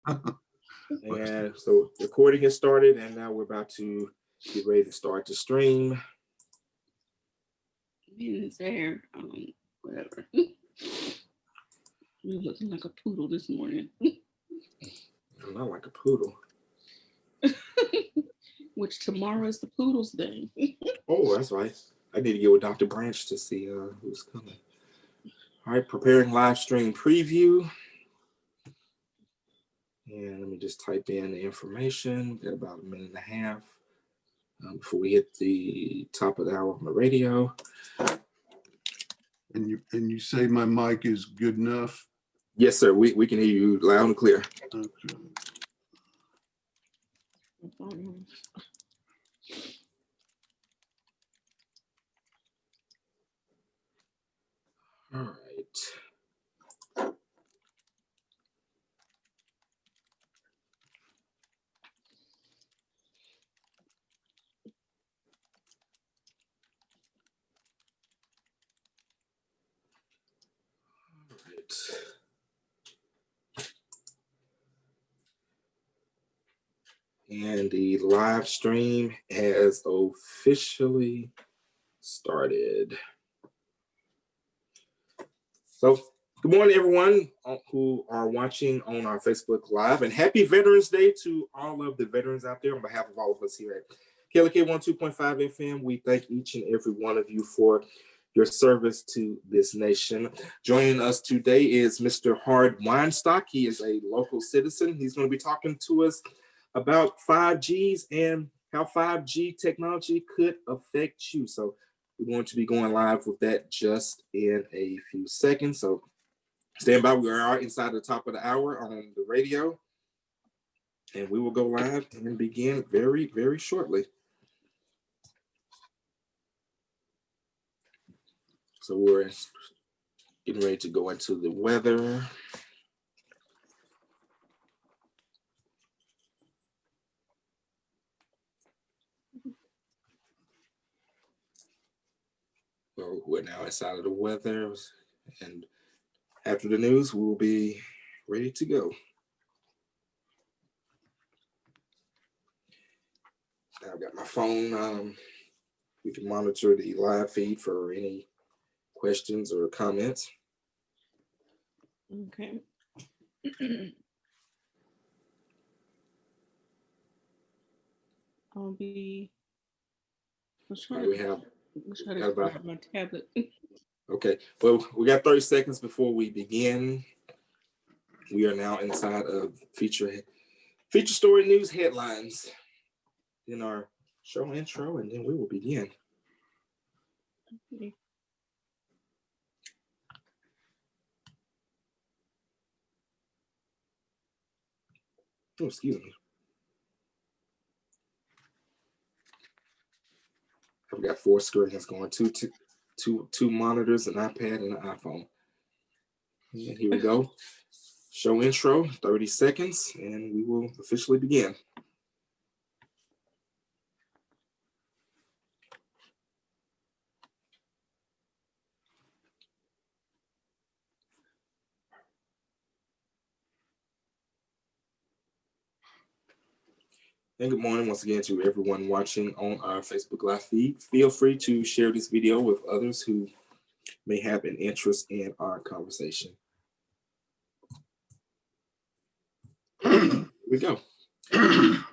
And so recording has started, and now we're about to get ready to start the stream. In his hair, whatever. You're looking like a poodle this morning. I'm not like a poodle. Which tomorrow is the poodle's day. Oh, that's right. I need to get with Dr. Branch to see who's coming. All right, preparing live stream preview. And let me just type in the information. We've got about a minute and a half before we hit the top of the hour on the radio. And you say my mic is good enough? Yes, sir. We can hear you loud and clear. Okay. All right. And the live stream has officially started. So, good morning, everyone who are watching on our Facebook Live, and happy Veterans Day to all of the veterans out there on behalf of all of us here at KLK 102.5 FM. We thank each and every one of you for your service to this nation. Joining us today is Mr. Hard Weinstock. He is a local citizen. He's going to be talking to us about 5Gs and how 5G technology could affect you. So we're going to be going live with that just in a few seconds. So stand by. We are inside the top of the hour on the radio, and we will go live and begin very, very shortly. So we're getting ready to go into the weather. So we're now inside of the weather, and after the news, we'll be ready to go. I've got my phone. We can monitor the live feed for any questions or comments. Okay. I'll be. We have about my tablet. Okay, well, we got 30 seconds before we begin. We are now inside of feature story news headlines in our show intro, and then we will begin. Okay. Oh, excuse me. I've got 4 screens going, two monitors, an iPad, and an iPhone. And here we go. Show intro, 30 seconds, and we will officially begin. And good morning once again to everyone watching on our Facebook Live feed. Feel free to share this video with others who may have an interest in our conversation. Here we go. KLK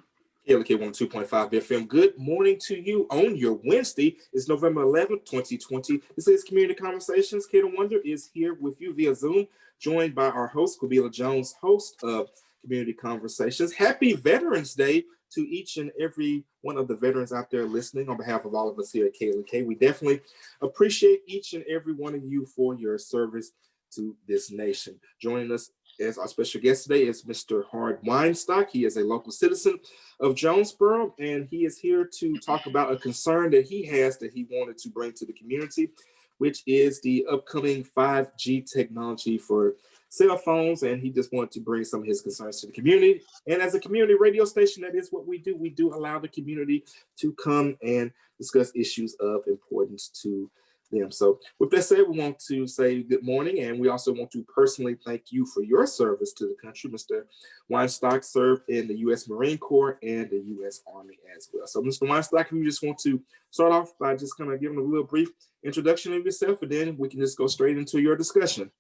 102.5 FM. Good morning to you on your Wednesday. It's November 11th, 2020. This is Community Conversations. Kate Wonder is here with you via Zoom, joined by our host, Kabila Jones, host of Community Conversations. Happy Veterans Day to each and every one of the veterans out there listening on behalf of all of us here at KLK. We definitely appreciate each and every one of you for your service to this nation. Joining us as our special guest today is Mr. Hard Weinstock. He is a local citizen of Jonesboro, and he is here to talk about a concern that he has that he wanted to bring to the community, which is the upcoming 5G technology for cell phones, and he just wanted to bring some of his concerns to the community. And as a community radio station, that is what we do. We do allow the community to come and discuss issues of importance to them. So with that said, we want to say good morning, and we also want to personally thank you for your service to the country. Mr. Weinstock served in the U.S. Marine Corps and the U.S. Army as well. So Mr. Weinstock, we just want to start off by just kind of giving a real brief introduction of yourself, and then we can just go straight into your discussion.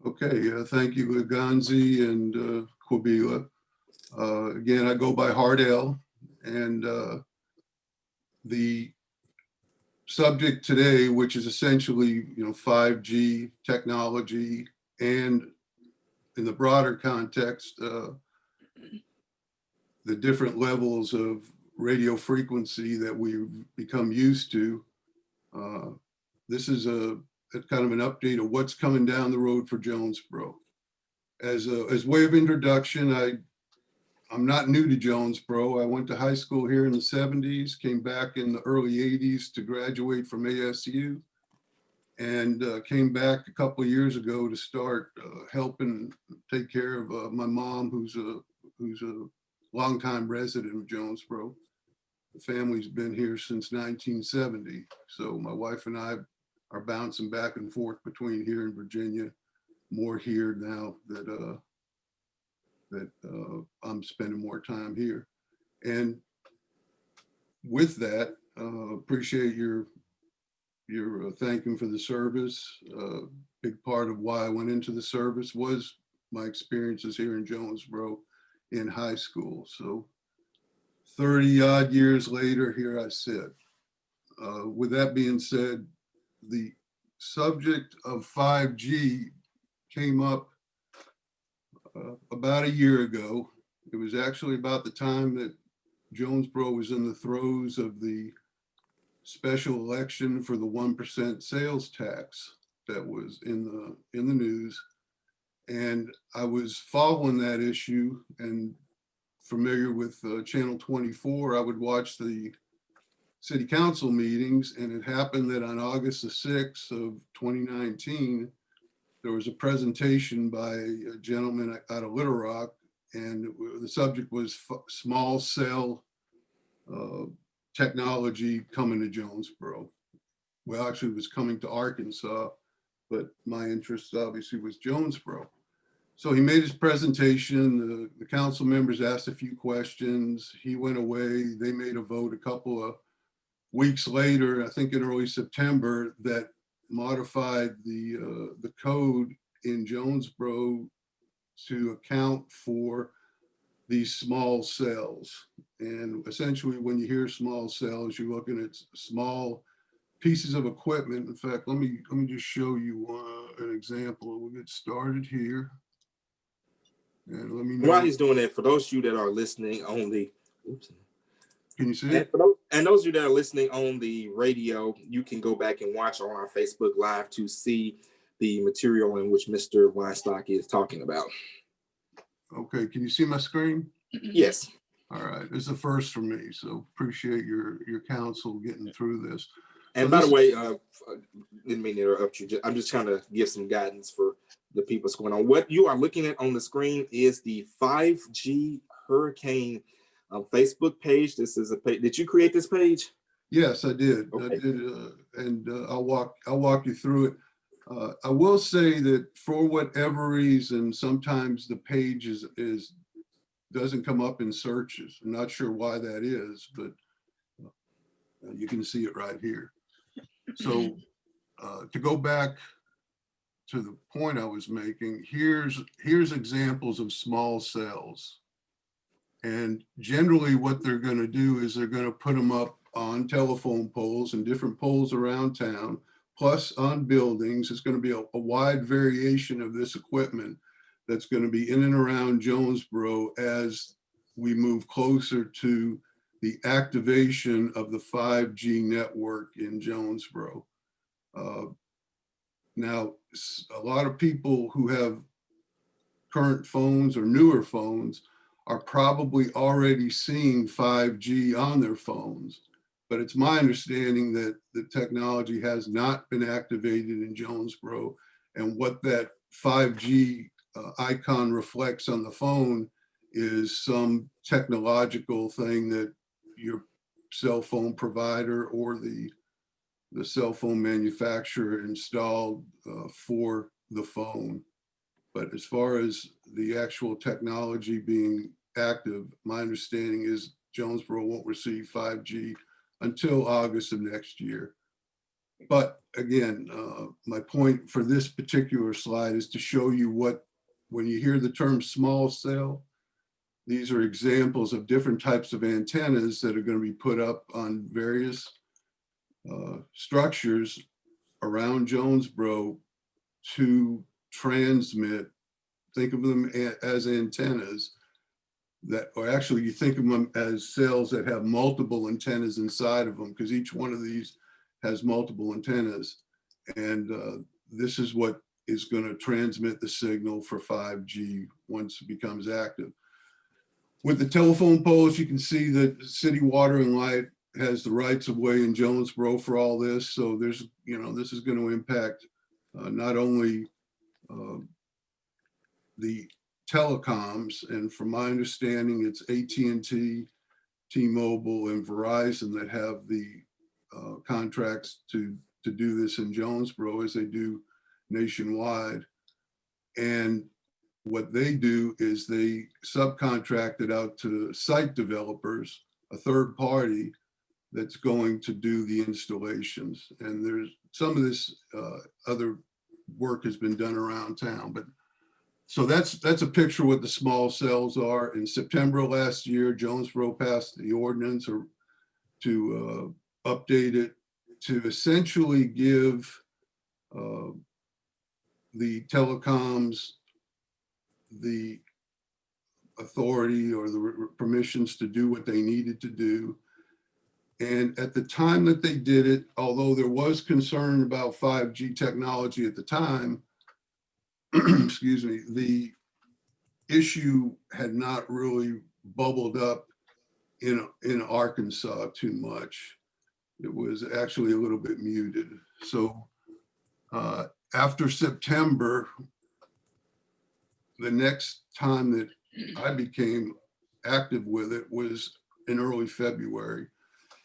Okay, thank you, Ganzi and Kwabila. Again, I go by Hardell, and the subject today, which is essentially 5G technology, and in the broader context, the different levels of radio frequency that we've become used to. This is a kind of an update of what's coming down the road for Jonesboro. As way of introduction, I'm not new to Jonesboro. I went to high school here in the 70s, came back in the early 80s to graduate from ASU, and came back a couple of years ago to start helping take care of my mom, who's a longtime resident of Jonesboro. The family's been here since 1970. So my wife and I are bouncing back and forth between here and Virginia, more here now that I'm spending more time here. And with that, appreciate your thanking for the service. Big part of why I went into the service was my experiences here in Jonesboro in high school. So 30 odd years later, here I sit. With that being said, the subject of 5G came up about a year ago. It was actually about the time that Jonesboro was in the throes of the special election for the 1% sales tax that was in the news. And I was following that issue and familiar with Channel 24. I would watch the city council meetings, and it happened that on August the 6th of 2019, there was a presentation by a gentleman out of Little Rock, and the subject was small cell technology coming to Jonesboro. Well, actually it was coming to Arkansas, but my interest obviously was Jonesboro. So he made his presentation, the council members asked a few questions, he went away, they made a vote a couple of weeks later, I think in early September, that modified the code in Jonesboro to account for these small cells. And essentially when you hear small cells, you're looking at small pieces of equipment. In fact, let me just show you an example. We'll get started here. And let me know. While he's doing that, for those of you that are listening on the, oops. Can you see it? And those of you that are listening on the radio, you can go back and watch on our Facebook Live to see the material in which Mr. Weinstock is talking about. Okay, can you see my screen? Yes. All right, it's a first for me, so appreciate your counsel getting through this. And so by the way, didn't mean to interrupt you. I'm just trying to give some guidance for the people what's going on. What you are looking at on the screen is the 5G Hurricane Facebook page. This is a page. Did you create this page? Yes, I did. Okay. I did, and I'll walk you through it. I will say that for whatever reason, sometimes the page doesn't come up in searches. I'm not sure why that is, but you can see it right here. So to go back to the point I was making, here's examples of small cells. And generally what they're going to do is they're going to put them up on telephone poles and different poles around town, plus on buildings. It's going to be a wide variation of this equipment that's going to be in and around Jonesboro as we move closer to the activation of the 5G network in Jonesboro. Now, a lot of people who have current phones or newer phones are probably already seeing 5G on their phones, but it's my understanding that the technology has not been activated in Jonesboro, and what that 5G icon reflects on the phone is some technological thing that your cell phone provider or the the cell phone manufacturer installed for the phone. But as far as the actual technology being active, my understanding is Jonesboro won't receive 5G until August of next year. But again, my point for this particular slide is to show you what, when you hear the term small cell, these are examples of different types of antennas that are going to be put up on various structures around Jonesboro to transmit. Think of them as antennas that, or actually you think of them as cells that have multiple antennas inside of them, because each one of these has multiple antennas. And this is what is going to transmit the signal for 5G once it becomes active. With the telephone poles, you can see that City Water and Light has the rights of way in Jonesboro for all this. So there's, you know, this is going to impact not only the telecoms, and from my understanding, it's AT&T, T-Mobile, and Verizon that have the contracts to do this in Jonesboro, as they do nationwide. And what they do is they subcontract it out to site developers, a third party that's going to do the installations. And there's some of this other work has been done around town, but so that's a picture of what the small cells are. In September last year, Jonesboro passed the ordinance to update it to essentially give the telecoms the authority or the permissions to do what they needed to do. And at the time that they did it, although there was concern about 5G technology at the time, excuse me, the issue had not really bubbled up in Arkansas too much. It was actually a little bit muted. So after September, the next time that I became active with it was in early February.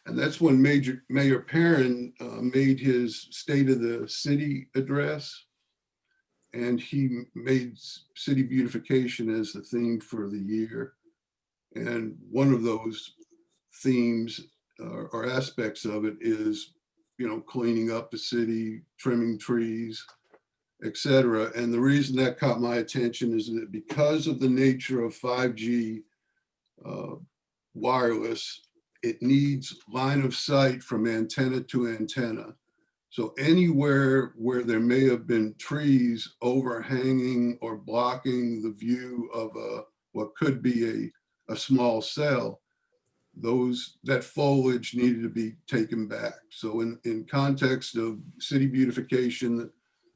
And that's when Mayor Perrin made his State of the City address. And he made city beautification as the theme for the year. And one of those themes or aspects of it is, you know, cleaning up the city, trimming trees, etc. And the reason that caught my attention is that because of the nature of 5G wireless, it needs line of sight from antenna to antenna. So anywhere where there may have been trees overhanging or blocking the view of what could be a small cell, that foliage needed to be taken back. So in context of city beautification,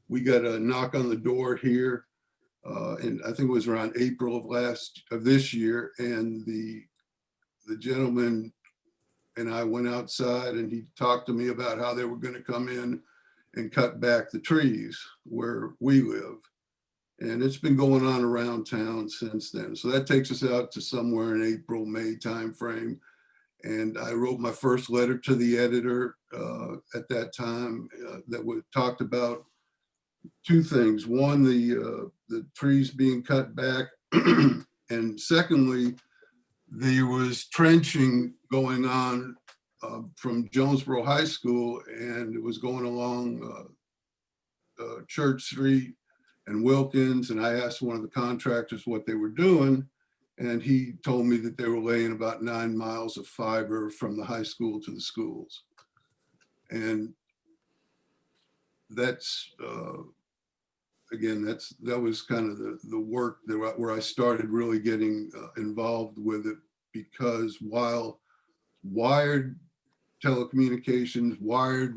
we got a knock on the door here, and I think it was around April of this year, and the gentleman and I went outside and he talked to me about how they were going to come in and cut back the trees where we live. And it's been going on around town since then. So that takes us out to somewhere in April, May timeframe. And I wrote my first letter to the editor at that time that talked about two things. One, the trees being cut back. And secondly, there was trenching going on from Jonesboro High School, and it was going along Church Street and Wilkins. And I asked one of the contractors what they were doing, and he told me that they were laying about 9 miles of fiber from the high school to the schools. And that's, again, that was kind of the work where I started really getting involved with it, because while wired telecommunications, wired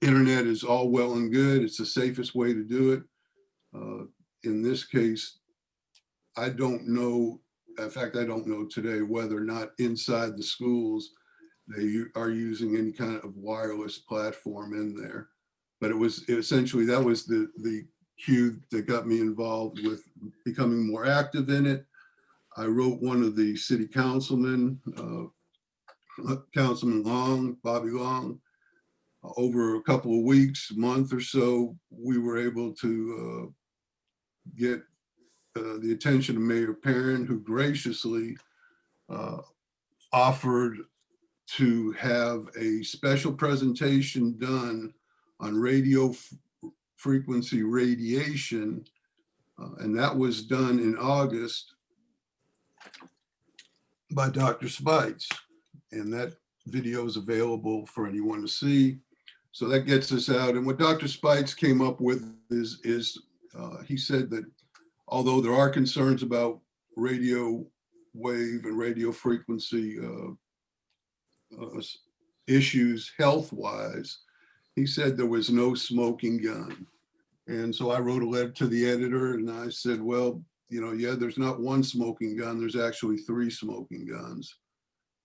internet is all well and good, it's the safest way to do it. In this case, I don't know, in fact, I don't know today whether or not inside the schools they are using any kind of wireless platform in there. But essentially, that was the cue that got me involved with becoming more active in it. I wrote one of the city councilmen, Councilman Long, Bobby Long, over a couple of weeks, month or so, we were able to get the attention of Mayor Perrin, who graciously offered to have a special presentation done on radio frequency radiation. And that was done in August by Dr. Spites. And that video is available for anyone to see. So that gets us out. And what Dr. Spites came up with is he said that although there are concerns about radio wave and radio frequency issues health-wise, he said there was no smoking gun. And so I wrote a letter to the editor and I said, well, you know, yeah, there's not one smoking gun, there's actually 3 smoking guns.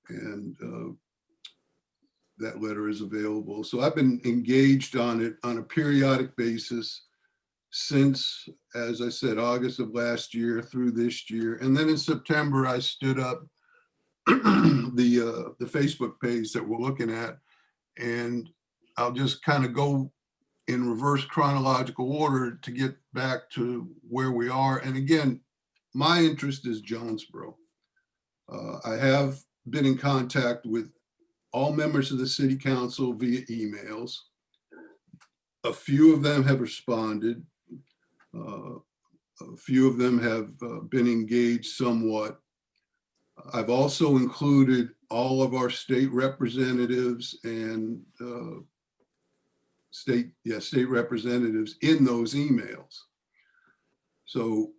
And that letter is available. So I've been engaged on it on a periodic basis since, as I said, August of last year through this year. And then in September, I stood up the Facebook page that we're looking at, and I'll just kind of go in reverse chronological order to get back to where we are. And again, my interest is Jonesboro. I have been in contact with all members of the city council via emails. A few of them have responded. A few of them have been engaged somewhat. I've also included all of our state representatives and state representatives in those emails. So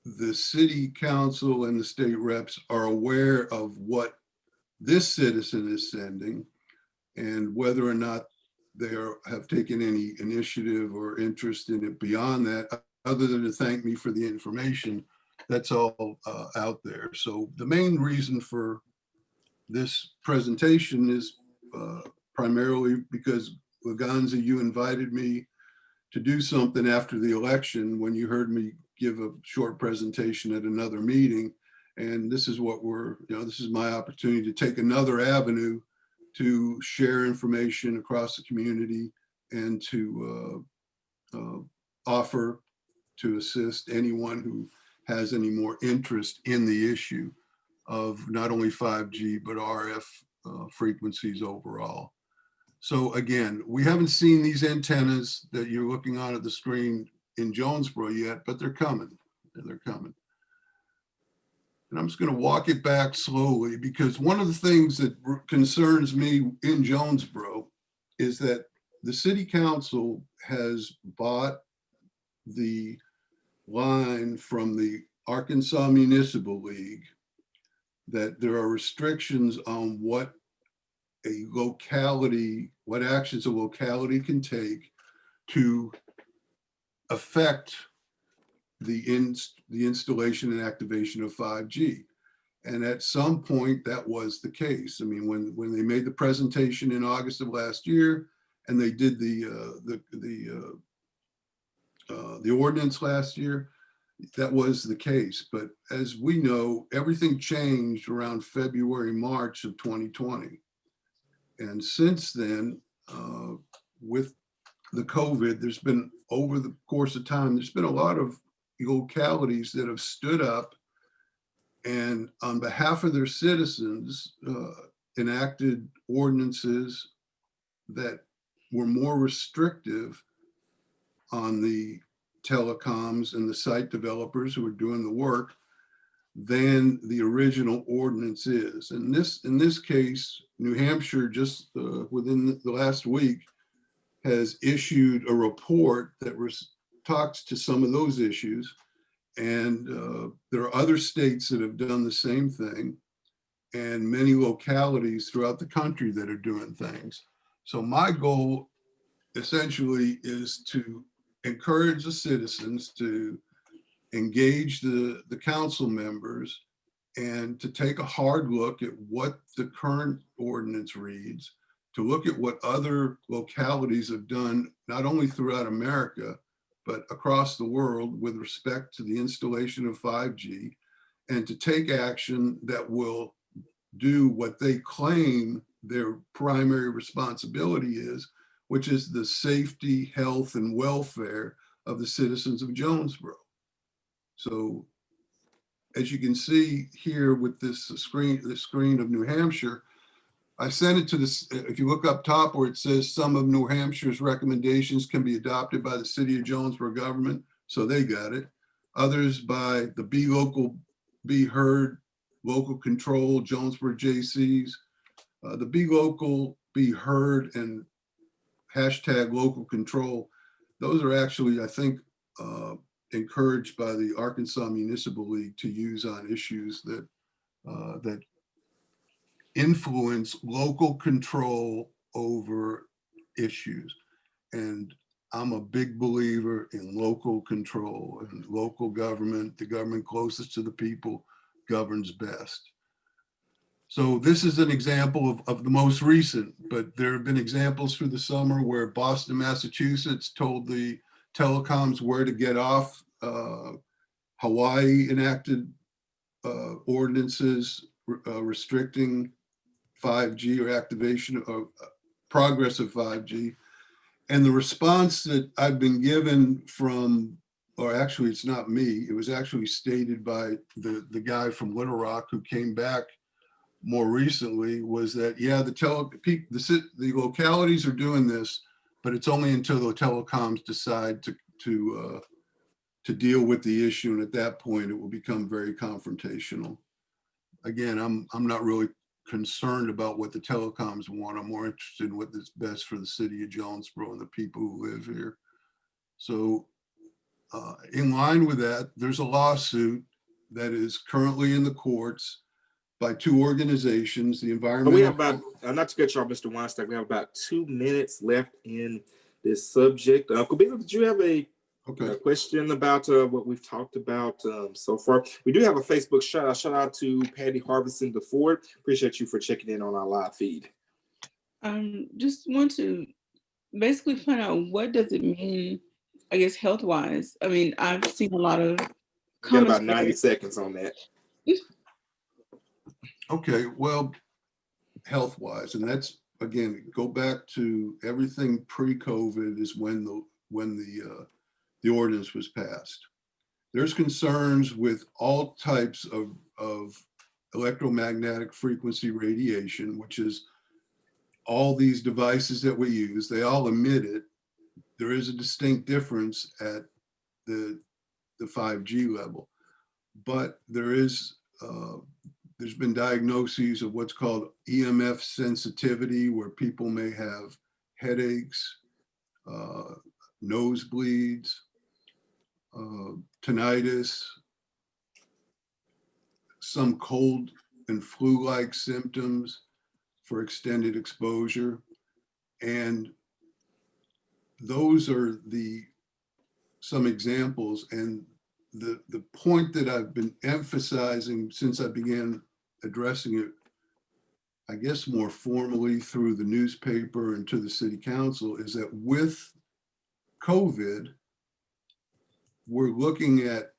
the city council and the state reps are aware of what this citizen is sending and whether or not they have taken any initiative or interest in it beyond that, other than to thank me for the information. That's all out there. So the main reason for this presentation is primarily because, Laganza, you invited me to do something after the election when you heard me give a short presentation at another meeting. And this is what this is my opportunity to take another avenue to share information across the community and to offer to assist anyone who has any more interest in the issue of not only 5G, but RF frequencies overall. So again, we haven't seen these antennas that you're looking on at the screen in Jonesboro yet, but they're coming. They're coming. And I'm just going to walk it back slowly, because one of the things that concerns me in Jonesboro is that the city council has bought the line from the Arkansas Municipal League that there are restrictions on what actions a locality can take to affect the installation and activation of 5G. And at some point that was the case. I mean, when they made the presentation in August of last year and they did the ordinance last year, that was the case. But as we know, everything changed around February, March of 2020. And since then, with the COVID, there's been, over the course of time, there's been a lot of localities that have stood up and on behalf of their citizens enacted ordinances that were more restrictive on the telecoms and the site developers who are doing the work than the original ordinance is. And in this case, New Hampshire just within the last week has issued a report that talks to some of those issues. And there are other states that have done the same thing, and many localities throughout the country that are doing things. So my goal essentially is to encourage the citizens to engage the council members and to take a hard look at what the current ordinance reads, to look at what other localities have done, not only throughout America, but across the world with respect to the installation of 5G, and to take action that will do what they claim their primary responsibility is, which is the safety, health, and welfare of the citizens of Jonesboro. So as you can see here with this screen of New Hampshire, I sent it to this, if you look up top where it says some of New Hampshire's recommendations can be adopted by the city of Jonesboro government, so they got it. Others by the Be Local, Be Heard, Local Control, Jonesboro JCs. The Be Local, Be Heard, and hashtag local control, those are actually, I think, encouraged by the Arkansas Municipal League to use on issues that that influence local control over issues. And I'm a big believer in local control and local government. The government closest to the people governs best. So this is an example of the most recent, but there have been examples through the summer where Boston, Massachusetts told the telecoms where to get off. Hawaii enacted ordinances restricting 5G or activation or progress of 5G. And the response that I've been given from, or actually it's not me, it was actually stated by the guy from Little Rock who came back more recently, was that, yeah, the localities are doing this, but it's only until the telecoms decide to deal with the issue. And at that point, it will become very confrontational. Again, I'm not really concerned about what the telecoms want. I'm more interested in what is best for the city of Jonesboro and the people who live here. So in line with that, there's a lawsuit that is currently in the courts by two organizations, the environmental. We have about, not to cut you off, Mr. Weinstock, we have about 2 minutes left in this subject. Uncle Billy, did you have a question about what we've talked about so far? We do have a Facebook shout out. Shout out to Patty Harbison DeFord. Appreciate you for checking in on our live feed. Just want to basically find out, what does it mean, I guess, health wise? I mean, I've seen a lot of comments. Got about 90 seconds on that. Okay, well, health wise, and that's, again, go back to everything pre-COVID is when the ordinance was passed. There's concerns with all types of electromagnetic frequency radiation, which is all these devices that we use, they all emit it. There is a distinct difference at the 5G level, but there's been diagnoses of what's called EMF sensitivity, where people may have headaches, nosebleeds, tinnitus, some cold and flu-like symptoms for extended exposure. And those are some examples. And the point that I've been emphasizing since I began addressing it, I guess more formally through the newspaper and to the city council, is that with COVID, we're looking at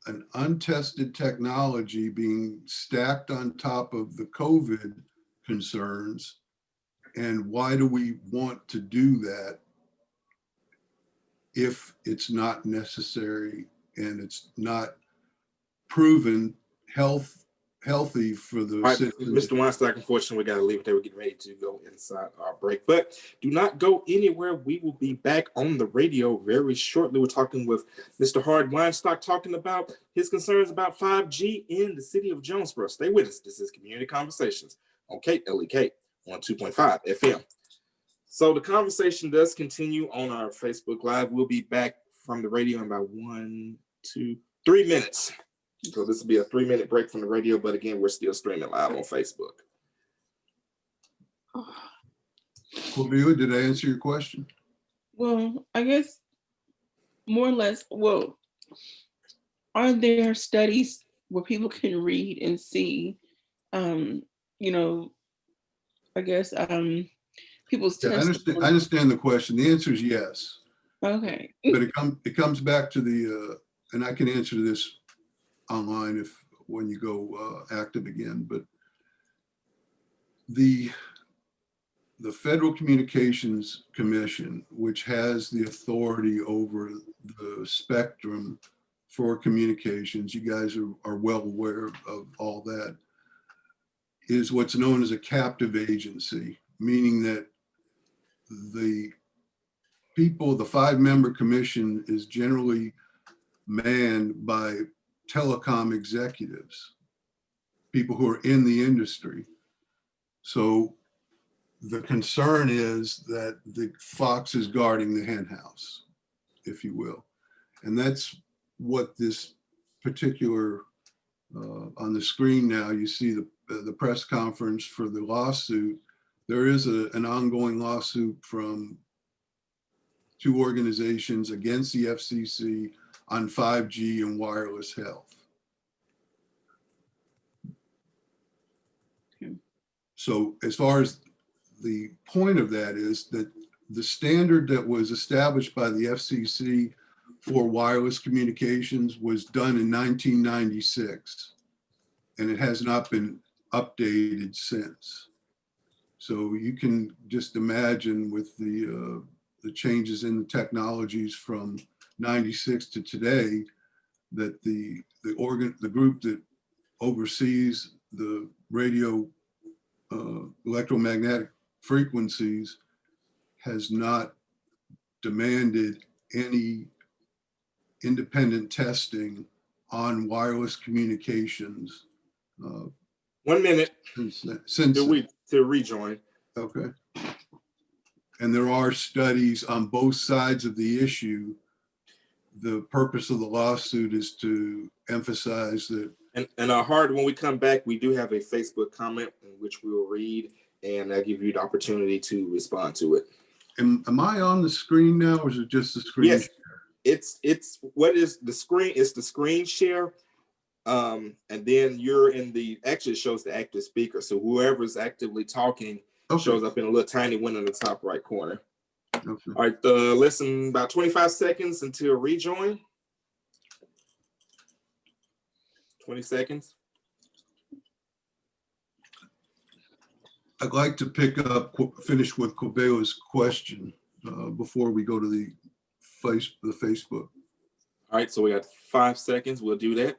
an untested technology being stacked on top of the COVID concerns. And why do we want to do that if it's not necessary and it's not proven healthy for the citizens? Mr. Weinstock, unfortunately, we got to leave it there. We're getting ready to go inside our break, but do not go anywhere. We will be back on the radio very shortly. We're talking with Mr. Hard Weinstock, talking about his concerns about 5G in the city of Jonesboro. Stay with us. This is Community Conversations on KLEK 102.5 FM. So the conversation does continue on our Facebook Live. We'll be back from the radio in about 1, 2, 3 minutes. So this will be a 3-minute break from the radio, but again, we're still streaming live on Facebook. Cordelia, did I answer your question? Well, I guess more or less. Well, are there studies where people can read and see, I guess, people's Yeah, I understand the question. The answer is yes. Okay. But it comes back to and I can answer this online when you go active again, but the Federal Communications Commission, which has the authority over the spectrum for communications, you guys are well aware of all that, is what's known as a captive agency, meaning that the people, the 5-member commission is generally manned by telecom executives, people who are in the industry. So the concern is that the fox is guarding the hen house, if you will. And that's what this particular, on the screen now, you see the press conference for the lawsuit. There is an ongoing lawsuit from 2 organizations against the FCC on 5G and wireless health. Okay. So as far as the point of that is that the standard that was established by the FCC for wireless communications was done in 1996, and it has not been updated since. So you can just imagine with the changes in the technologies from 96 to today, that the group that oversees the radio electromagnetic frequencies has not demanded any independent testing on wireless communications 1 minute since to rejoin. Okay. And there are studies on both sides of the issue. The purpose of the lawsuit is to emphasize that. And Hard, when we come back, we do have a Facebook comment in which we will read, and I'll give you the opportunity to respond to it. Am I on the screen now, or is it just the screen? Yes, it's what is the screen? It's the screen share, and then you're in the, actually it shows the active speaker. So whoever's actively talking shows up in a little tiny window in the top right corner. Okay. All right, listen, about 25 seconds until rejoin. 20 seconds. I'd like to finish with Cobella's question before we go to the Facebook. All right, so we got 5 seconds. We'll do that.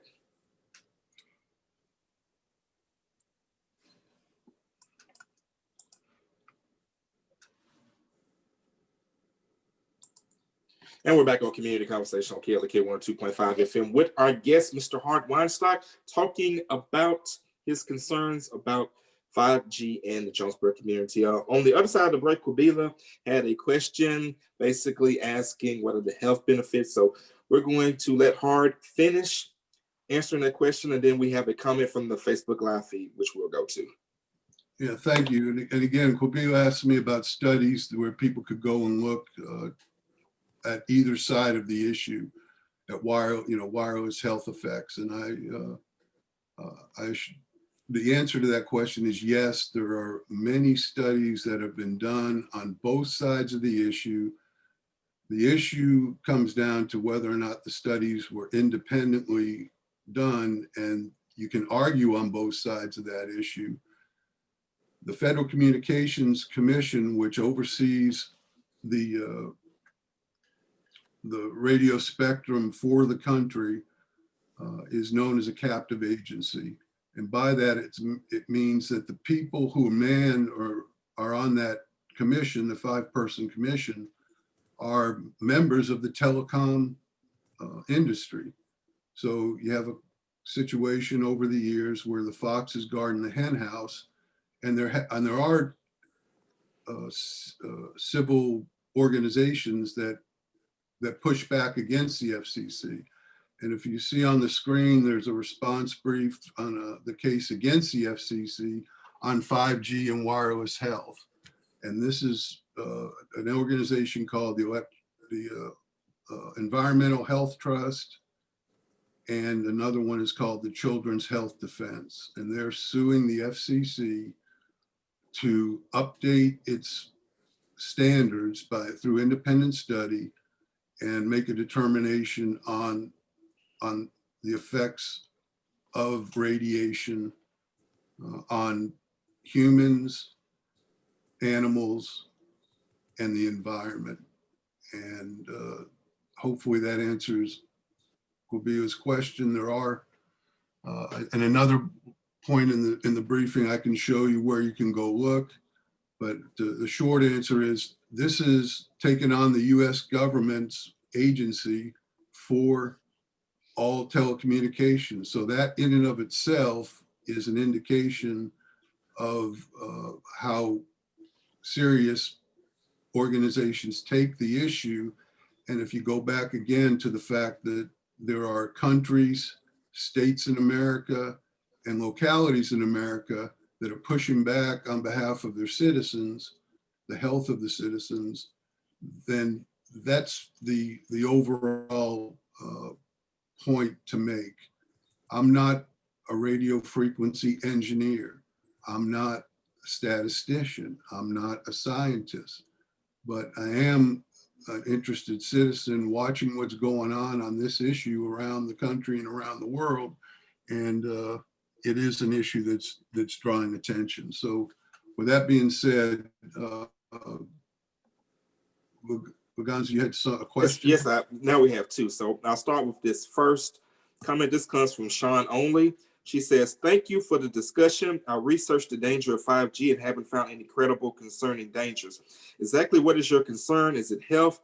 And we're back on Community Conversation on KLK 102.5 FM with our guest, Mr. Hart Weinstock, talking about his concerns about 5G and the Jonesboro community. On the other side of the break, Quabila had a question basically asking what are the health benefits. So we're going to let Hart finish answering that question, and then we have a comment from the Facebook Live feed, which we'll go to. Yeah, thank you. And again, Quabila asked me about studies where people could go and look at either side of the issue at wireless health effects. And the answer to that question is yes, there are many studies that have been done on both sides of the issue. The issue comes down to whether or not the studies were independently done, and you can argue on both sides of that issue. The Federal Communications Commission, which oversees the radio spectrum for the country, is known as a captive agency. And by that, it means that the people who are on that commission, the 5-person commission, are members of the telecom industry. So you have a situation over the years where the fox is guarding the hen house, and there are civil organizations that push back against the FCC. And if you see on the screen, there's a response brief on the case against the FCC on 5G and wireless health. And this is an organization called the Environmental Health Trust, and another one is called the Children's Health Defense. And they're suing the FCC to update its standards through independent study and make a determination on the effects of radiation on humans, animals, and the environment. And hopefully that answers Quabia's question. There are, and another point in the briefing, I can show you where you can go look. But the short answer is this is taking on the US government's agency for all telecommunications. So that in and of itself is an indication of how serious organizations take the issue. And if you go back again to the fact that there are countries, states in America, and localities in America that are pushing back on behalf of their citizens, the health of the citizens, then that's the overall point to make. I'm not a radio frequency engineer. I'm not a statistician. I'm not a scientist, but I am an interested citizen watching what's going on this issue around the country and around the world. And it is an issue that's drawing attention. So with that being said, Vaganza, you had a question? Yes, now we have two. So I'll start with this first comment. This comes from Sean Only. She says, thank you for the discussion. I researched the danger of 5G and haven't found any credible concerning dangers. Exactly what is your concern? Is it health,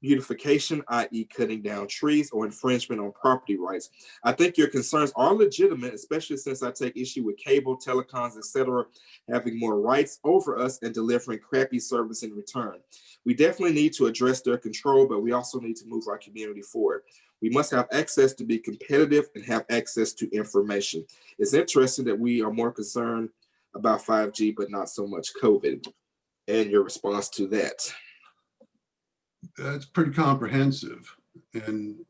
beautification, i.e. cutting down trees, or infringement on property rights? I think your concerns are legitimate, especially since I take issue with cable, telecoms, etc., having more rights over us and delivering crappy service in return. We definitely need to address their control, but we also need to move our community forward. We must have access to be competitive and have access to information. It's interesting that we are more concerned about 5G, but not so much COVID. And your response to that? That's pretty comprehensive. And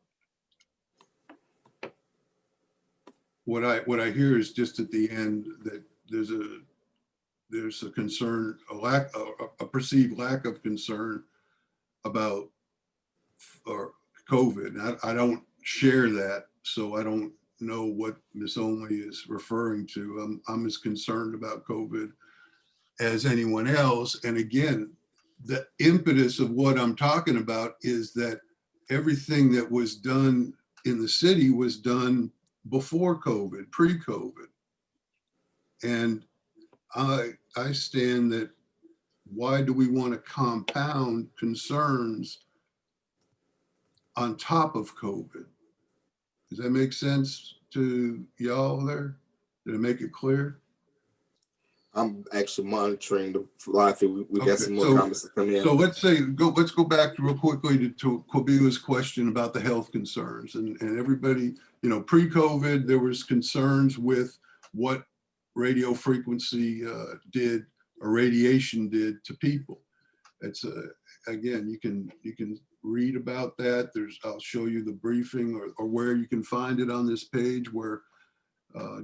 what I hear is just at the end that there's a concern, a perceived lack of concern about COVID. I don't share that, so I don't know what Ms. Only is referring to. I'm as concerned about COVID as anyone else. And again, the impetus of what I'm talking about is that everything that was done in the city was done before COVID, pre-COVID. And I stand that why do we want to compound concerns on top of COVID? Does that make sense to y'all there? Did I make it clear? I'm actually monitoring the live feed. We got some more comments to come in. So let's go back real quickly to Quabia's question about the health concerns and everybody, pre-COVID, there was concerns with what radio frequency did or radiation did to people. It's again, you can read about that. I'll show you the briefing or where you can find it on this page where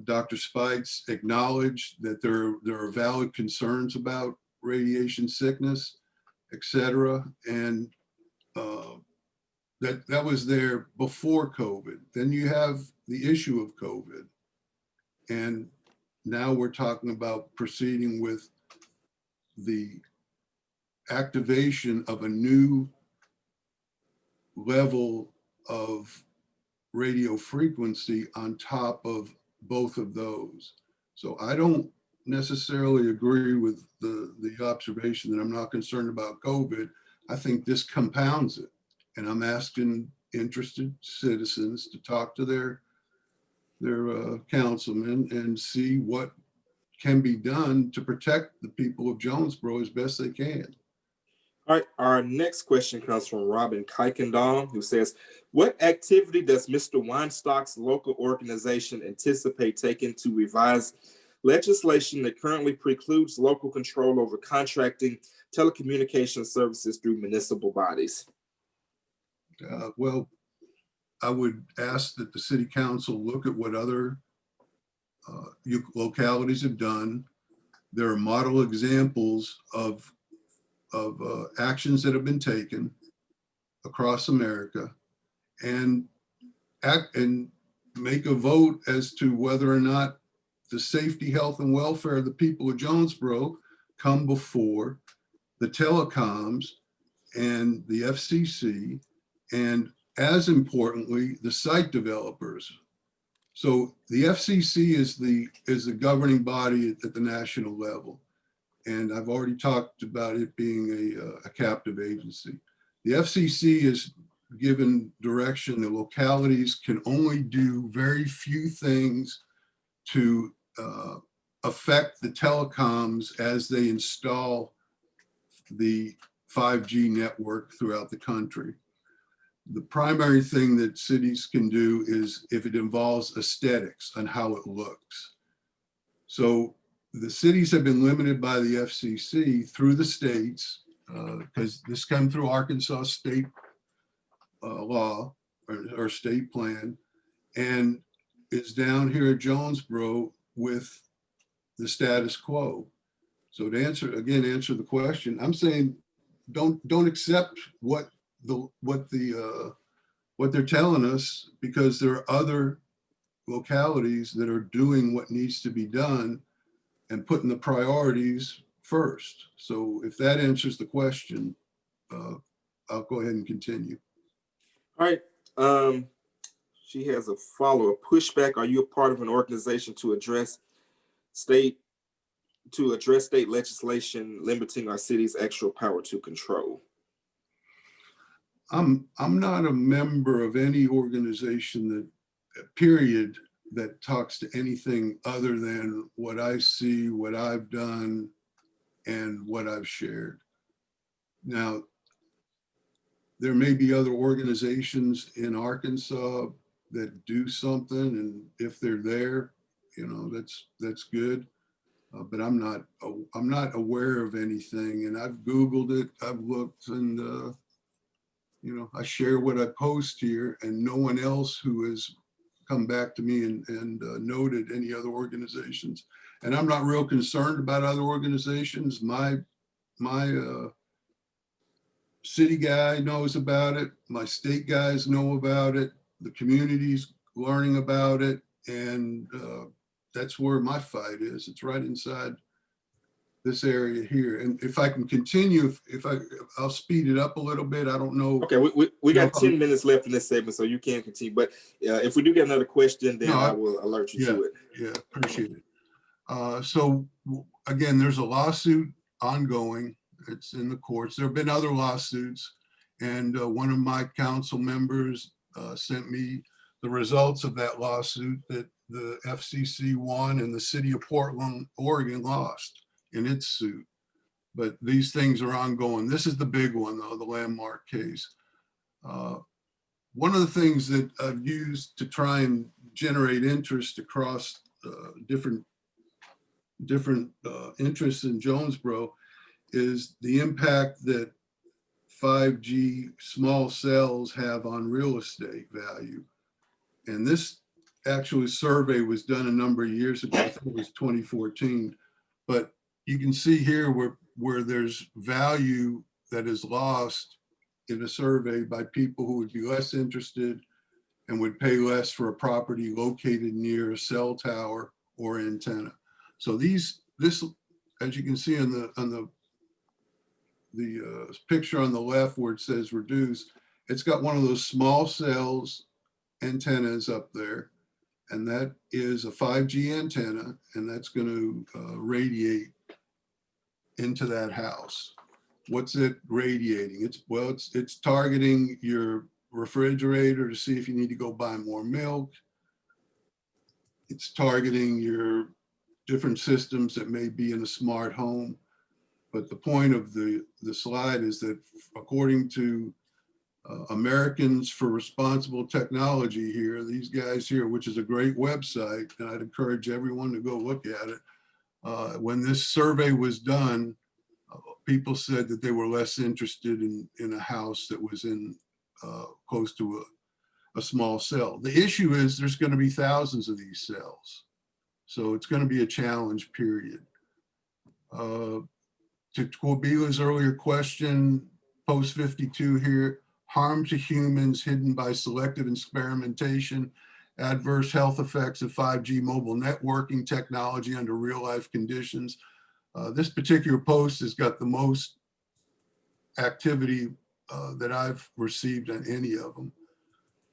Dr. Spites acknowledged that there are valid concerns about radiation sickness, et cetera. And that was there before COVID. Then you have the issue of COVID. And now we're talking about proceeding with the activation of a new level of radio frequency on top of both of those. So I don't necessarily agree with the observation that I'm not concerned about COVID. I think this compounds it. And I'm asking interested citizens to talk to their councilmen and see what can be done to protect the people of Jonesboro as best they can. All right, our next question comes from Robin Kuykendall, who says, what activity does Mr. Weinstock's local organization anticipate taking to revise legislation that currently precludes local control over contracting telecommunication services through municipal bodies? Well, I would ask that the city council look at what other localities have done. There are model examples of actions that have been taken across America, and make a vote as to whether or not the safety, health, and welfare of the people of Jonesboro come before the telecoms and the FCC, and as importantly, the site developers. So the FCC is the governing body at the national level. And I've already talked about it being a captive agency. The FCC is given direction that localities can only do very few things to affect the telecoms as they install the 5G network throughout the country. The primary thing that cities can do is if it involves aesthetics and how it looks. So the cities have been limited by the FCC through the states, because this came through Arkansas state law or state plan, and it's down here at Jonesboro with the status quo. So to answer the question, I'm saying don't accept what they're telling us, because there are other localities that are doing what needs to be done and putting the priorities first. So if that answers the question, I'll go ahead and continue. All right. She has a follow-up pushback. Are you a part of an organization to address state legislation limiting our city's actual power to control? I'm not a member of any organization that talks to anything other than what I see, what I've done, and what I've shared. Now, there may be other organizations in Arkansas that do something, and if they're there, that's good. But I'm not aware of anything, and I've Googled it, I've looked, and I share what I post here, and no one else who has come back to me and noted any other organizations. And I'm not real concerned about other organizations. My city guy knows about it. My state guys know about it. The community's learning about it. And that's where my fight is. It's right inside this area here. And if I can continue, I'll speed it up a little bit. I don't know. Okay, we got 10 minutes left in this segment, so you can continue. But if we do get another question, then I will alert you to it. Yeah, appreciate it. So again, there's a lawsuit ongoing. It's in the courts. There have been other lawsuits, and one of my council members sent me the results of that lawsuit that the FCC won and the city of Portland, Oregon lost in its suit. But these things are ongoing. This is the big one, though, the landmark case. One of the things that I've used to try and generate interest across different interests in Jonesboro is the impact that 5G small cells have on real estate value. And this actually survey was done a number of years ago. I think it was 2014. But you can see here where there's value that is lost in a survey by people who would be less interested and would pay less for a property located near a cell tower or antenna. So this, as you can see on the picture on the left where it says reduce, it's got one of those small cells antennas up there, and that is a 5G antenna, and that's going to radiate into that house. What's it radiating? It's targeting your refrigerator to see if you need to go buy more milk. It's targeting your different systems that may be in a smart home. But the point of the slide is that according to Americans for Responsible Technology here, these guys here, which is a great website, and I'd encourage everyone to go look at it. When this survey was done, people said that they were less interested in a house that was in close to a small cell. The issue is there's going to be thousands of these cells. So it's going to be a challenge, period. To Quabila's earlier question, post 52 here, harm to humans hidden by selective experimentation, adverse health effects of 5G mobile networking technology under real life conditions. This particular post has got the most activity that I've received on any of them.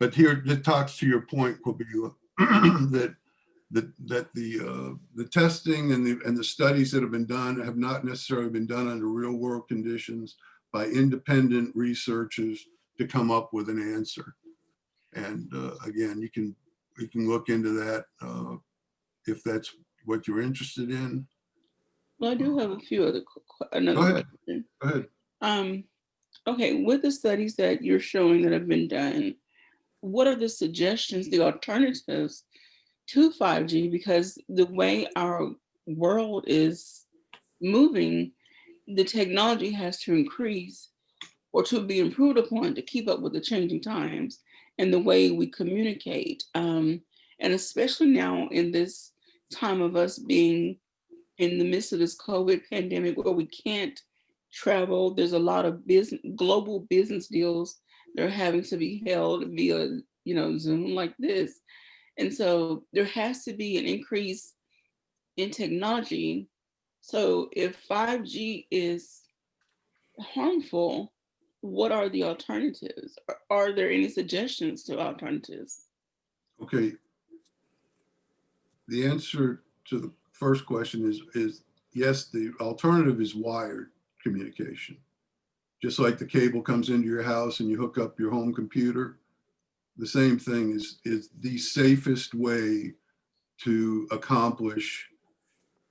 But here it talks to your point, Quabila, that the testing and the studies that have been done have not necessarily been done under real world conditions by independent researchers to come up with an answer. And again, you can look into that if that's what you're interested in. Well, I do have a few other another Go ahead. question. Go ahead. Okay, with the studies that you're showing that have been done, what are the suggestions, the alternatives to 5G? Because the way our world is moving, the technology has to increase or to be improved upon to keep up with the changing times and the way we communicate. And especially now in this time of us being in the midst of this COVID pandemic where we can't travel, there's a lot of global business deals that are having to be held via, Zoom like this. And so there has to be an increase in technology. So if 5G is harmful, what are the alternatives? Are there any suggestions to alternatives? Okay. The answer to the first question is yes, the alternative is wired communication. Just like the cable comes into your house and you hook up your home computer, the same thing is the safest way to accomplish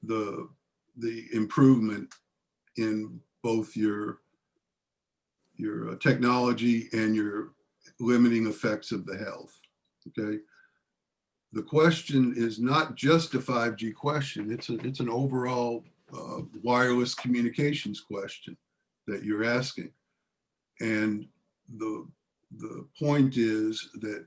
the improvement in both your technology and your limiting effects of the health. Okay. The question is not just a 5G question. It's an overall wireless communications question that you're asking. And the point is that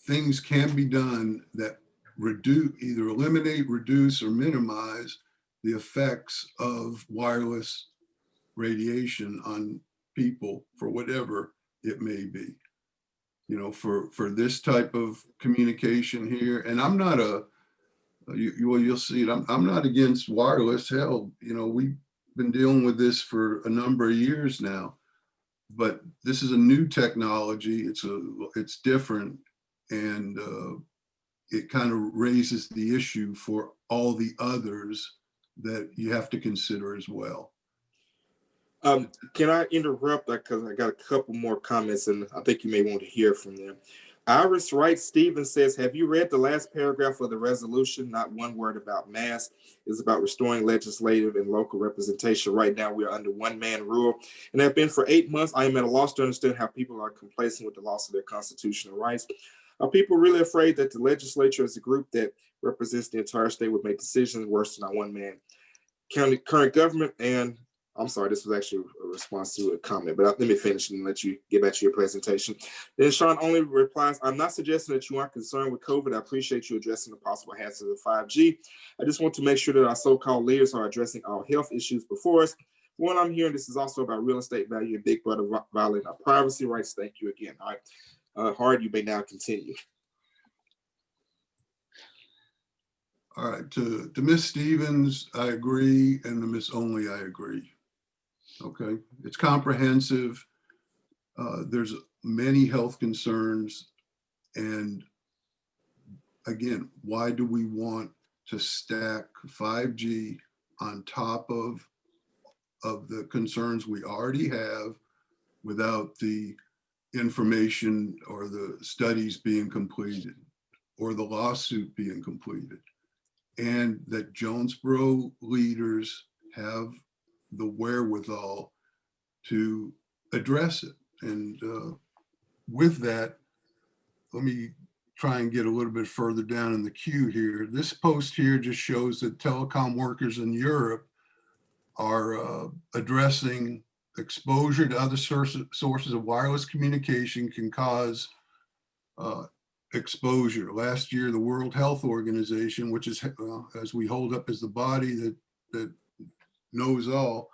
things can be done that either eliminate, reduce, or minimize the effects of wireless radiation on people for whatever it may be. For this type of communication here, and I'm not you'll see it. I'm not against wireless. Hell, we've been dealing with this for a number of years now, but this is a new technology. It's different, and it kind of raises the issue for all the others that you have to consider as well. Can I interrupt? Because I got a couple more comments, and I think you may want to hear from them. Iris Wright Stevens says, have you read the last paragraph of the resolution? Not one word about masks. It's about restoring legislative and local representation. Right now, we are under one-man rule, and have been for 8 months. I am at a loss to understand how people are complacent with the loss of their constitutional rights. Are people really afraid that the legislature as a group that represents the entire state would make decisions worse than our one-man current government? And I'm sorry, this was actually a response to a comment, but let me finish and let you get back to your presentation. Then Sean only replies, I'm not suggesting that you aren't concerned with COVID. I appreciate you addressing the possible hazards of 5G. I just want to make sure that our so-called leaders are addressing our health issues before us. From what I'm hearing, this is also about real estate value and Big Brother violating our privacy rights. Thank you again. All right, Hard, you may now continue. All right, to Ms. Stevens, I agree, and to Ms. Only, I agree. Okay, it's comprehensive. There's many health concerns, and again, why do we want to stack 5G on top of the concerns we already have without the information or the studies being completed or the lawsuit being completed? And that Jonesboro leaders have the wherewithal to address it. And with that, let me try and get a little bit further down in the queue here. This post here just shows that telecom workers in Europe are addressing exposure to other sources of wireless communication can cause exposure. Last year, the World Health Organization, which is, as we hold up as the body that knows all,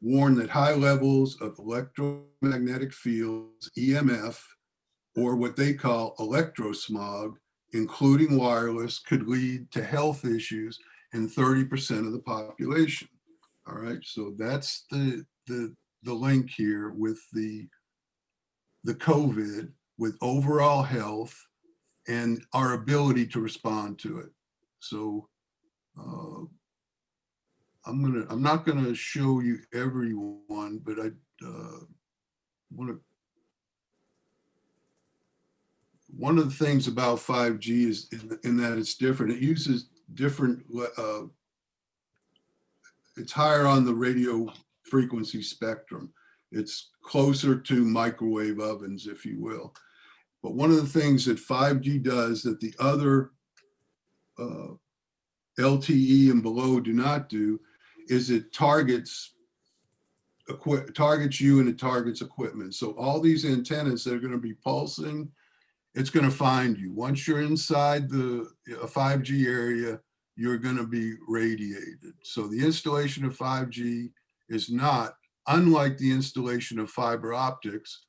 warned that high levels of electromagnetic fields, EMF, or what they call electrosmog, including wireless, could lead to health issues in 30% of the population. All right, so that's the link here with the COVID, with overall health and our ability to respond to it. So I'm not gonna show you everyone, but I want to. One of the things about 5G is in that it's different. It uses different. It's higher on the radio frequency spectrum. It's closer to microwave ovens, if you will. But one of the things that 5G does that the other LTE and below do not do is it targets you and it targets equipment. So all these antennas that are going to be pulsing, it's going to find you. Once you're inside a 5G area, you're going to be radiated. So the installation of 5G is not, unlike the installation of fiber optics,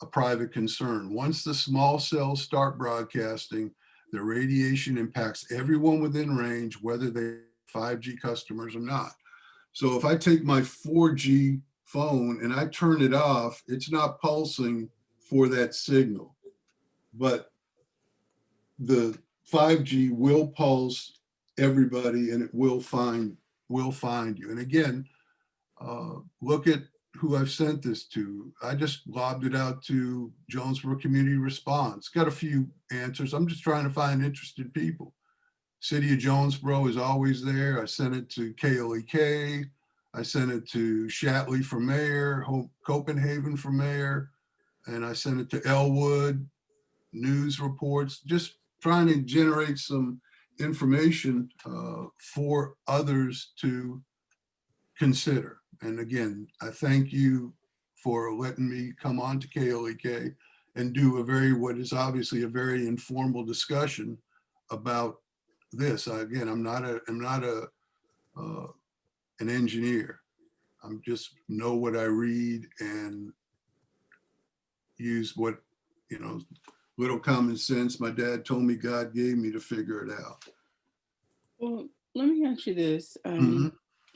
a private concern. Once the small cells start broadcasting, the radiation impacts everyone within range, whether they're 5G customers or not. So if I take my 4G phone and I turn it off, it's not pulsing for that signal. But the 5G will pulse everybody and it will find you. And again, look at who I've sent this to. I just lobbed it out to Jonesboro Community Response. Got a few answers. I'm just trying to find interested people. City of Jonesboro is always there. I sent it to KLEK. I sent it to Shatley for mayor, Copenhagen for mayor, and I sent it to Elwood, news reports, just trying to generate some information for others to consider. And again, I thank you for letting me come on to KLEK and do what is obviously a very informal discussion about this. Again, I'm not an engineer. I'm just know what I read and use what, little common sense my dad told me God gave me to figure it out. Well, let me ask you this. And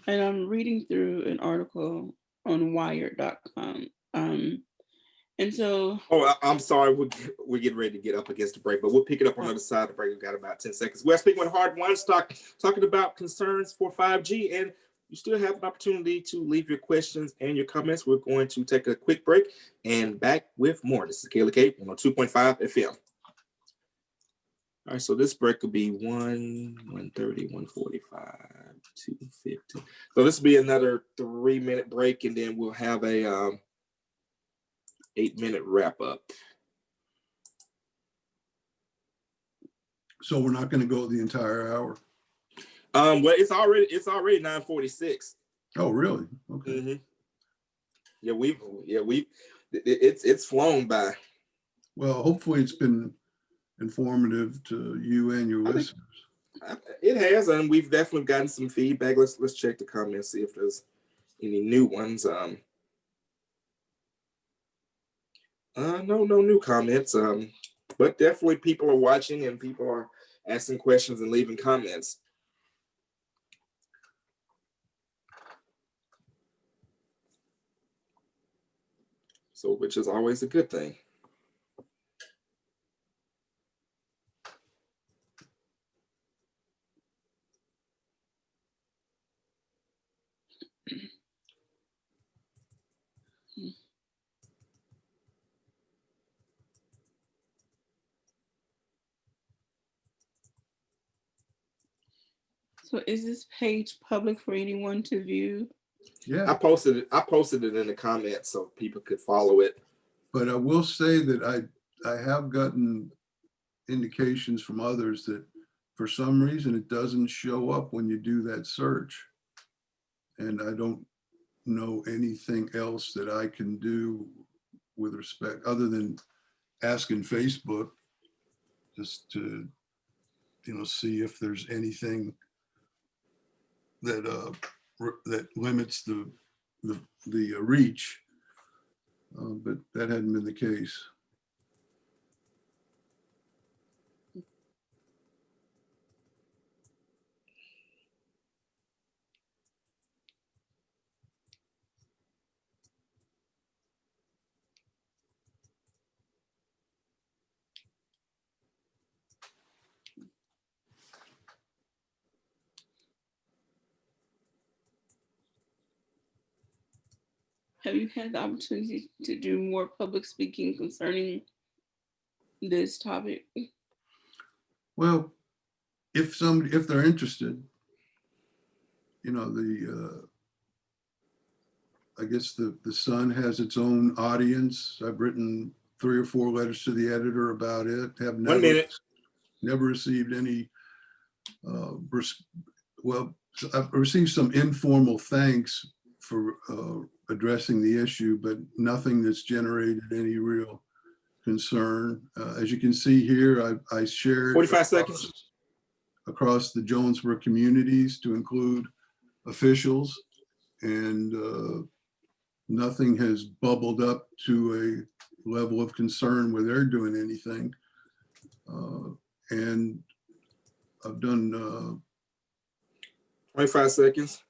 I'm reading through an article on wired.com. And so. Oh, I'm sorry. We're getting ready to get up against the break, but we'll pick it up on the other side of the break. We've got about 10 seconds. We're speaking with Hard Weinstock, talking about concerns for 5G, and you still have an opportunity to leave your questions and your comments. We're going to take a quick break and back with more. This is KLK 102.5 FM. All right, so this break could be 1:30, 1:45, 2:50. So this will be another 3-minute break, and then we'll have a 8-minute wrap up. So we're not going to go the entire hour. Well, it's already 9:46. Oh, really? Okay. Mm-hmm. Yeah, it's flown by. Well, hopefully it's been informative to you and your listeners. It has, and we've definitely gotten some feedback. Let's check the comments, see if there's any new ones. No new comments. But definitely people are watching and people are asking questions and leaving comments. So, which is always a good thing. So is this page public for anyone to view? Yeah. I posted it in the comments so people could follow it. But I will say that I have gotten indications from others that for some reason it doesn't show up when you do that search. And I don't know anything else that I can do with respect, other than asking Facebook just to, see if there's anything that limits the reach, but that hadn't been the case. Have you had the opportunity to do more public speaking concerning this topic? Well, if they're interested, I guess the Sun has its own audience. I've written 3 or 4 letters to the editor about it. Have 1 minute. never received any. Well, I've received some informal thanks for addressing the issue, but nothing that's generated any real concern. As you can see here, I shared 45 seconds. across the Jonesboro communities to include officials, and nothing has bubbled up to a level of concern where they're doing anything. And I've done 25 seconds.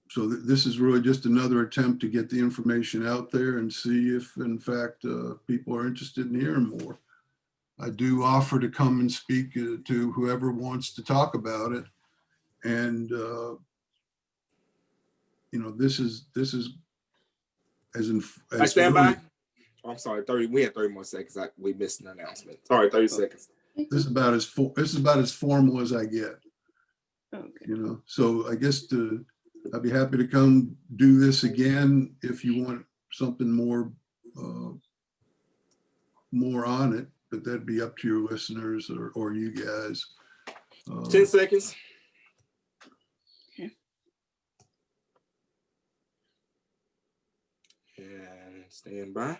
so this is really just another attempt to get the information out there and see if, in fact, people are interested in hearing more. I do offer to come and speak to whoever wants to talk about it. And, this is I stand by. Oh, I'm sorry, 30. We had 30 more seconds. We missed an announcement. Sorry, 30 seconds. This is about as formal as I get. Okay. So I guess I'd be happy to come do this again if you want something more on it, but that'd be up to your listeners or you guys. 10 seconds. Okay. And stand by.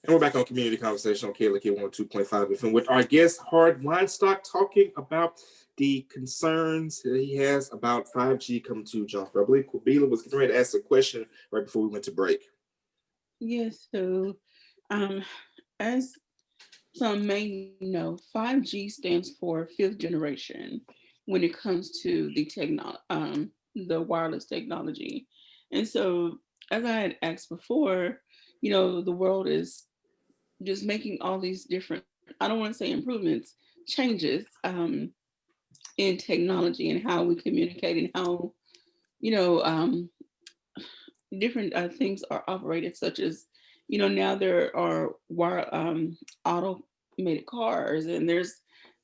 And we're back on Community Conversation on KLK 102.5 FM with our guest, Hard Weinstock, talking about the concerns that he has about 5G coming to Jonesboro. I believe Kabila was getting ready to ask a question right before we went to break. Yes, so as some may know, 5G stands for 5th generation when it comes to the wireless technology. And so, as I had asked before, the world is just making all these different, I don't want to say improvements, changes in technology and how we communicate and how, different things are operated, such as, now there are automated cars, and there's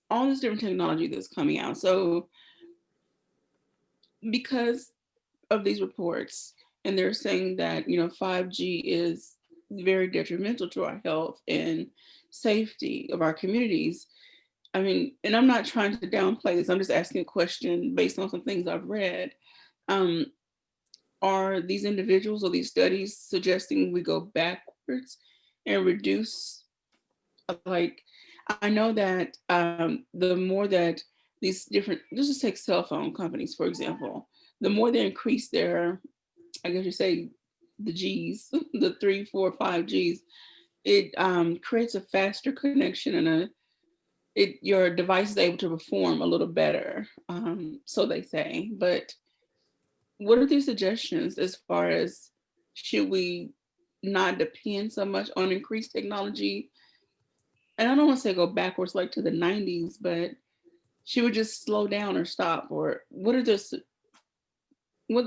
all this different technology that's coming out. So because of these reports, and they're saying that 5G is very detrimental to our health and safety of our communities. I mean, and I'm not trying to downplay this, I'm just asking a question based on some things I've read. Are these individuals or these studies suggesting we go backwards and reduce, like, I know that the more that these different, let's just take cell phone companies, for example, the more they increase their, I guess you say, the G's, the 3, 4, 5Gs, it creates a faster connection and your device is able to perform a little better, so they say. But what are the suggestions as far as, should we not depend so much on increased technology? And I don't want to say go backwards like to the 90s, but should we just slow down or stop? Or what the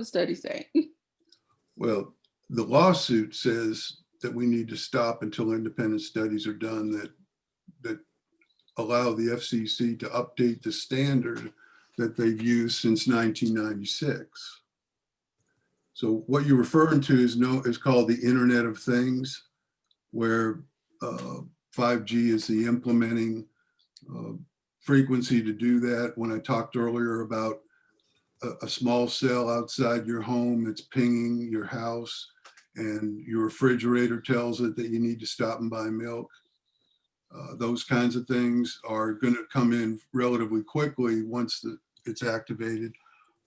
studies say? Well, the lawsuit says that we need to stop until independent studies are done that allow the FCC to update the standard that they've used since 1996. So what you're referring to is called the Internet of Things, where 5G is the implementing frequency to do that. When I talked earlier about a small cell outside your home that's pinging your house, and your refrigerator tells it that you need to stop and buy milk. Those kinds of things are going to come in relatively quickly once it's activated.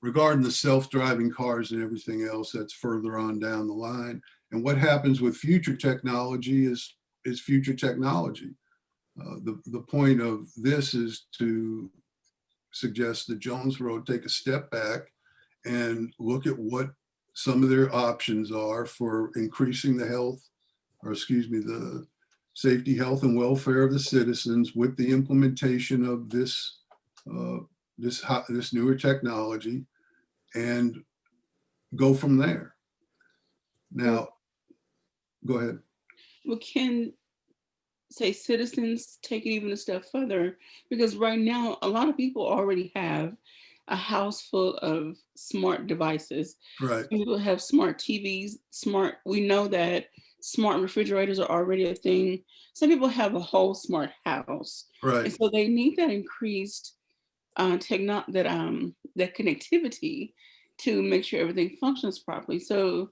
Regarding the self-driving cars and everything else, that's further on down the line. And what happens with future technology is future technology. The point of this is to suggest that Jonesboro take a step back and look at what some of their options are for increasing the safety, health, and welfare of the citizens with the implementation of this this newer technology, and go from there. Now, go ahead. We can say citizens take it even a step further, because right now a lot of people already have a house full of smart devices. Right, Some people have smart TVs, we know that smart refrigerators are already a thing. Some people have a whole smart house. And right. so they need that increased that connectivity to make sure everything functions properly. So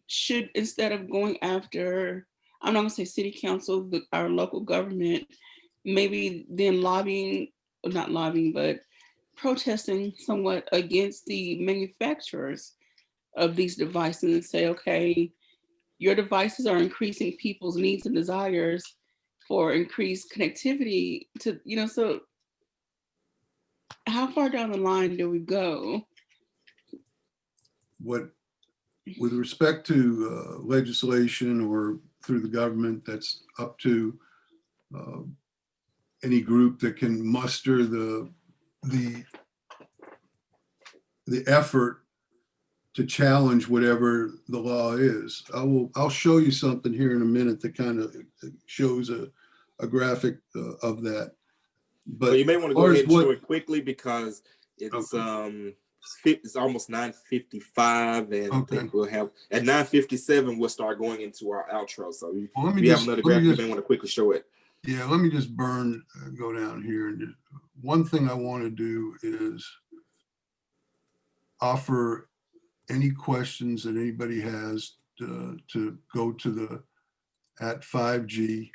should, instead of going after, I'm not gonna say city council, our local government, maybe then lobbying, or not lobbying, but protesting somewhat against the manufacturers of these devices and say, okay, your devices are increasing people's needs and desires for increased connectivity to, so how far down the line do we go? What, with respect to legislation or through the government, that's up to any group that can muster the effort to challenge whatever the law is. I'll show you something here in a minute that kind of shows a graphic of that. But Well, you may want to go ahead and show it quickly because it's Okay. It's almost 9:55, and I think we'll have at 9:57 we'll start going into our outro. So if you have another graphic, you may want to quickly show it. Yeah, let me just go down here. And one thing I want to do is offer any questions that anybody has to go to the at 5G.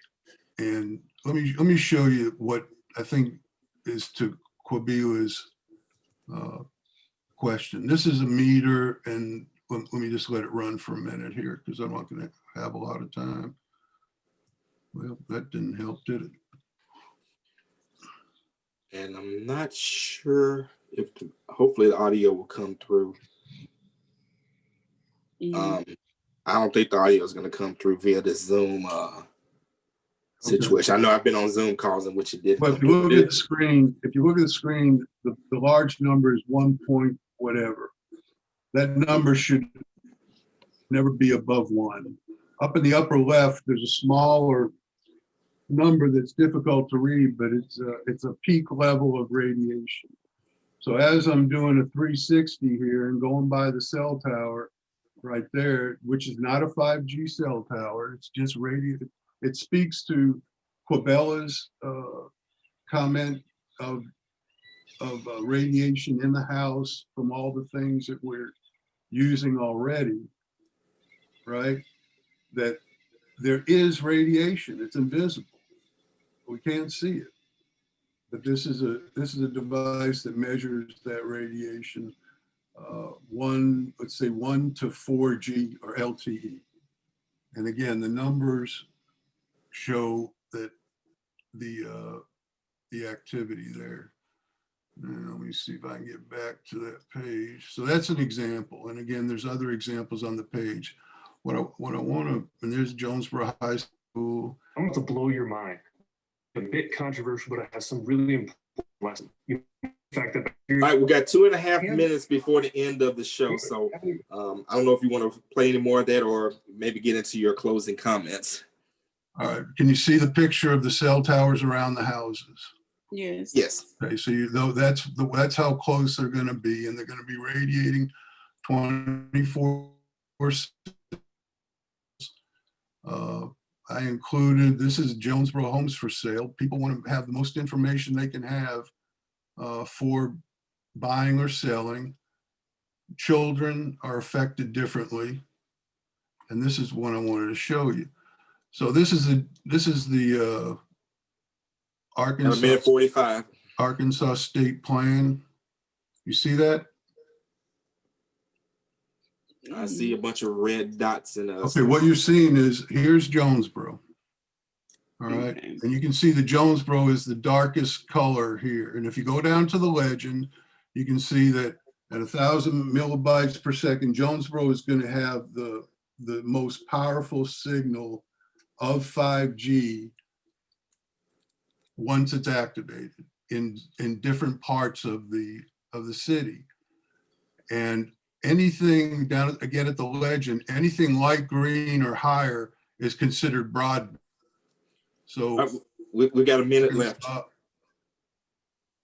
And let me show you what I think is to Quabila's question. This is a meter, and let me just let it run for a minute here because I'm not going to have a lot of time. Well, that didn't help, did it? And I'm not sure if hopefully the audio will come through. I don't think the audio is going to come through via the Zoom situation. Okay. I know I've been on Zoom calls in which it did. But if you look at the screen, the large number is 1 point whatever. That number should never be above 1. Up in the upper left, there's a smaller number that's difficult to read, but it's a peak level of radiation. So as I'm doing a 360 here and going by the cell tower right there, which is not a 5G cell tower, it's just radio. It speaks to Quabella's comment of radiation in the house from all the things that we're using already, right? That there is radiation, it's invisible. We can't see it. But this is a device that measures that radiation, let's say 1 to 4G or LTE. And again, the numbers show that the activity there. And let me see if I can get back to that page. So that's an example. And again, there's other examples on the page. What I want to, and there's Jonesboro High School. I'm going to blow your mind. A bit controversial, but it has some really important lessons. The fact that all right, we got 2.5 minutes before the end of the show. So I don't know if you want to play any more of that or maybe get into your closing comments. All right. Can you see the picture of the cell towers around the houses? Yes. Yes. Okay, so you know that's how close they're going to be, and they're going to be radiating 24/7. I included, this is Jonesboro Homes for Sale. People want to have the most information they can have for buying or selling. Children are affected differently, and this is one I wanted to show you. So this is the Arkansas State Plan. You see that? I see a bunch of red dots in us. Okay, what you're seeing is here's Jonesboro. All right, and you can see the Jonesboro is the darkest color here. And if you go down to the legend, you can see that at 1,000 millibytes per second, Jonesboro is going to have the most powerful signal of 5G once it's activated in different parts of the city. And anything down again at the legend, anything light green or higher is considered broadband. So we got a minute left.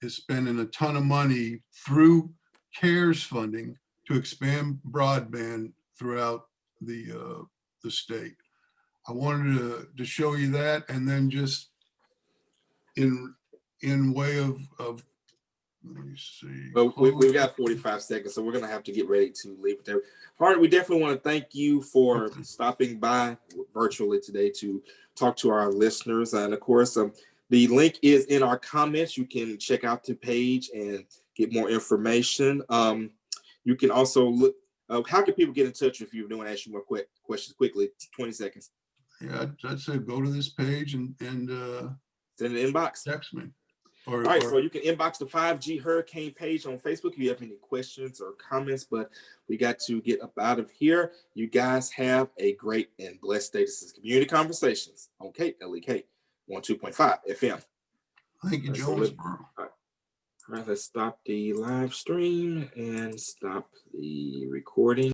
Is spending a ton of money through CARES funding to expand broadband throughout the state. I wanted to show you that, and then just in way of let me see. But we've got 45 seconds, so we're going to have to get ready to leave it there. Hart, we definitely want to thank you for stopping by virtually today to talk to our listeners. And of course, the link is in our comments. You can check out the page and get more information. You can also look, how can people get in touch if you want to ask you more questions quickly? 20 seconds. Yeah, I'd say go to this page and send an inbox. Text me. All right, so you can inbox the 5G Hurricane page on Facebook if you have any questions or comments, but we got to get up out of here. You guys have a great and blessed day. This is Community Conversations on KLEK 102.5 FM. Thank you, Jonesboro. All right, let's stop the live stream and stop the recording.